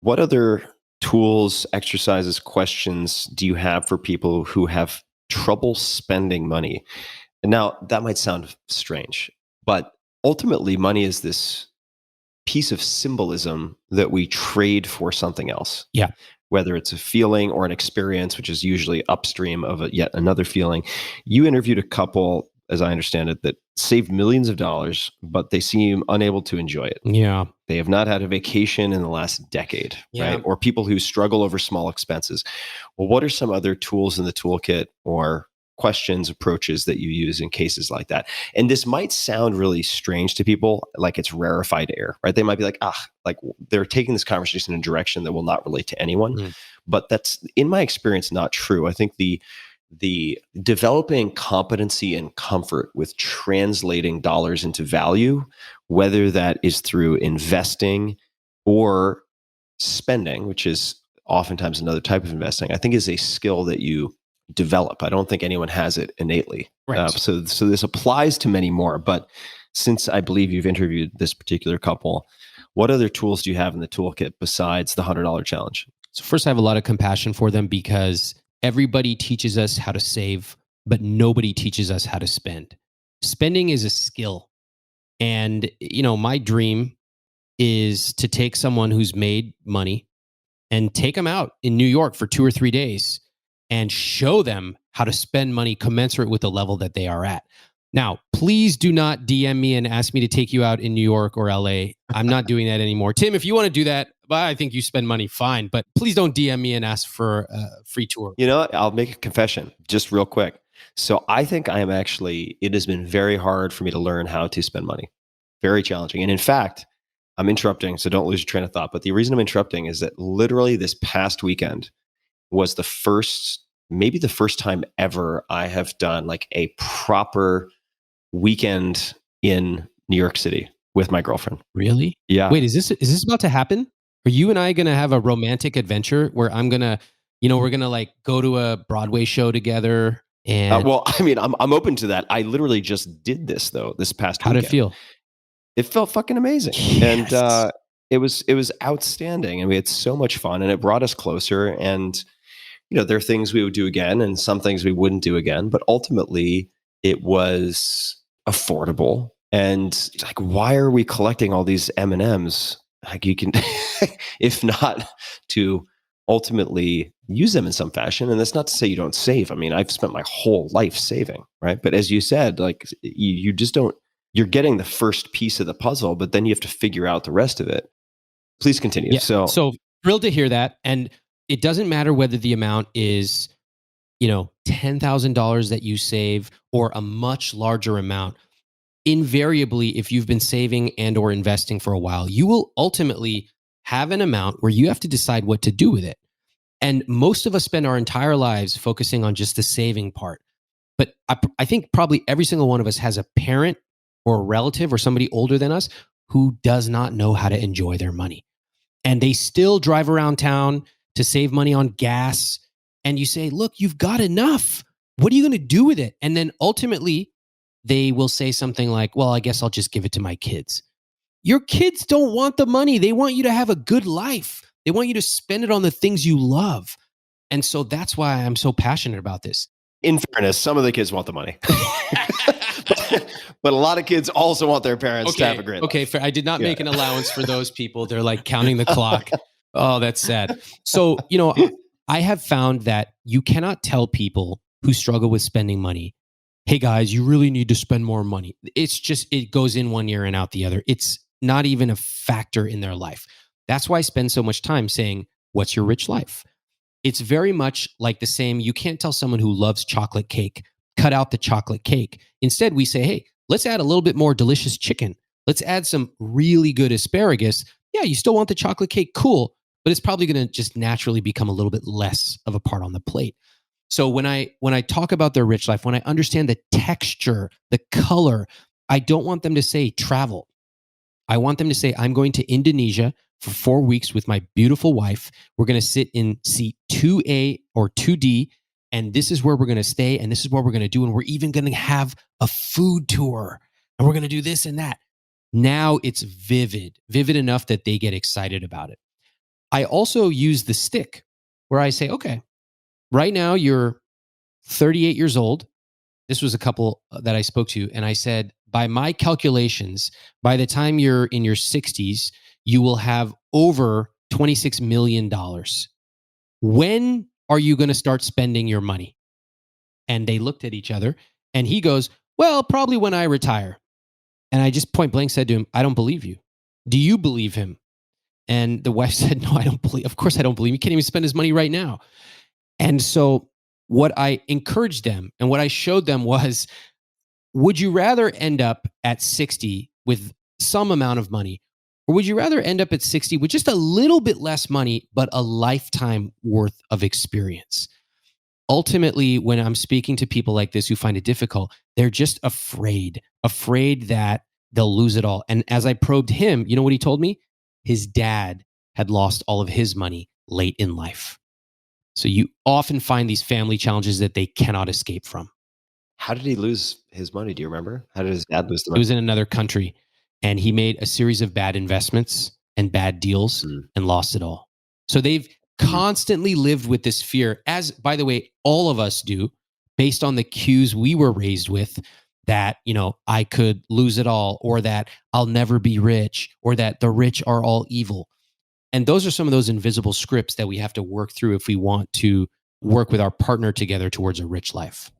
What other tools, exercises, questions do you have for people who have trouble spending money? And now that might sound strange, but ultimately, money is this piece of symbolism that we trade for something else. Yeah. Whether it's a feeling or an experience, which is usually upstream of yet another feeling. You interviewed a couple, as I understand it, that saved millions of dollars, but they seem unable to enjoy it. Yeah. They have not had a vacation in the last decade, Yeah. right? Or people who struggle over small expenses. Well, what are some other tools in the toolkit or questions, approaches that you use in cases like that? And this might sound really strange to people, like it's rarefied air, right? They might be like, like they're taking this conversation in a direction that will not relate to anyone. But that's, in my experience, not true. I think the developing competency and comfort with translating dollars into value, whether that is through investing or spending, which is oftentimes another type of investing, I think is a skill that you develop. I don't think anyone has it innately. Right. So this applies to many more. But since I believe you've interviewed this particular couple, what other tools do you have in the toolkit besides the $100 challenge? So first, I have a lot of compassion for them because everybody teaches us how to save, but nobody teaches us how to spend. Spending is a skill. And, my dream is to take someone who's made money and take them out in New York for 2 or 3 days and show them how to spend money commensurate with the level that they are at. Now, please do not DM me and ask me to take you out in New York or LA. I'm not doing that anymore. Tim, if you want to do that, I think you spend money, fine. But please don't DM me and ask for a free tour. You know what? I'll make a confession just real quick. So I think it has been very hard for me to learn how to spend money. Very challenging. And in fact, I'm interrupting, so don't lose your train of thought. But the reason I'm interrupting is that literally this past weekend was maybe the first time ever I have done like a proper weekend in New York City with my girlfriend. Really? Yeah. Wait, is this about to happen? Are you and I going to have a romantic adventure where I'm going to, we're going to like go to a Broadway show together? And well, I mean, I'm open to that. I literally just did this though, this past weekend. How'd it feel? It felt fucking amazing. Yes. And it was outstanding. And we had so much fun and it brought us closer. And, there are things we would do again and some things we wouldn't do again. But ultimately, it was affordable. And like, why are we collecting all these M&Ms? Like you can, if not to ultimately use them in some fashion. And that's not to say you don't save. I mean, I've spent my whole life saving, right? But as you said, like you just don't, you're getting the first piece of the puzzle, but then you have to figure out the rest of it. Please continue. Yeah. So thrilled to hear that. And it doesn't matter whether the amount is, $10,000 that you save or a much larger amount. Invariably, if you've been saving and or investing for a while, you will ultimately have an amount where you have to decide what to do with it. And most of us spend our entire lives focusing on just the saving part. But I think probably every single one of us has a parent or a relative or somebody older than us who does not know how to enjoy their money. And they still drive around town to save money on gas. And you say, look, you've got enough. What are you going to do with it? And then ultimately, they will say something like, well, I guess I'll just give it to my kids. Your kids don't want the money. They want you to have a good life. They want you to spend it on the things you love. And so that's why I'm so passionate about this. In fairness, some of the kids want the money. But a lot of kids also want their parents to have a great life. Okay, fair. I did not make an allowance for those people. They're like counting the clock. Oh, that's sad. So, I have found that you cannot tell people who struggle with spending money, hey guys, you really need to spend more money. It's just, it goes in one ear and out the other. It's not even a factor in their life. That's why I spend so much time saying, what's your rich life? It's very much like the same. You can't tell someone who loves chocolate cake, cut out the chocolate cake. Instead, we say, hey, let's add a little bit more delicious chicken. Let's add some really good asparagus. Yeah, you still want the chocolate cake, cool, but it's probably going to just naturally become a little bit less of a part on the plate. So when I talk about their rich life, when I understand the texture, the color, I don't want them to say travel. I want them to say, I'm going to Indonesia for 4 weeks with my beautiful wife. We're going to sit in seat 2A or 2D, and this is where we're going to stay, and this is what we're going to do, and we're even going to have a food tour, and we're going to do this and that. Now it's vivid enough that they get excited about it. I also use the stick where I say, okay, right now you're 38 years old. This was a couple that I spoke to, and I said, by my calculations, by the time you're in your 60s, you will have over $26 million. When are you going to start spending your money? And they looked at each other, and he goes, well, probably when I retire. And I just point blank said to him, I don't believe you. Do you believe him? And the wife said, no, I don't believe. Of course I don't believe. He can't even spend his money right now. And so what I encouraged them and what I showed them was, would you rather end up at 60 with some amount of money, or would you rather end up at 60 with just a little bit less money, but a lifetime worth of experience? Ultimately, when I'm speaking to people like this who find it difficult, they're just afraid that they'll lose it all. And as I probed him, you know what he told me? His dad had lost all of his money late in life. So you often find these family challenges that they cannot escape from. How did he lose his money? Do you remember? How did his dad lose the It money? was in another country, and he made a series of bad investments and bad deals and lost it all. So they've constantly lived with this fear, as, by the way, all of us do, based on the cues we were raised with, that, you know, I could lose it all, or that I'll never be rich, or that the rich are all evil. And those are some of those invisible scripts that we have to work through if we want to work with our partner together towards a rich life.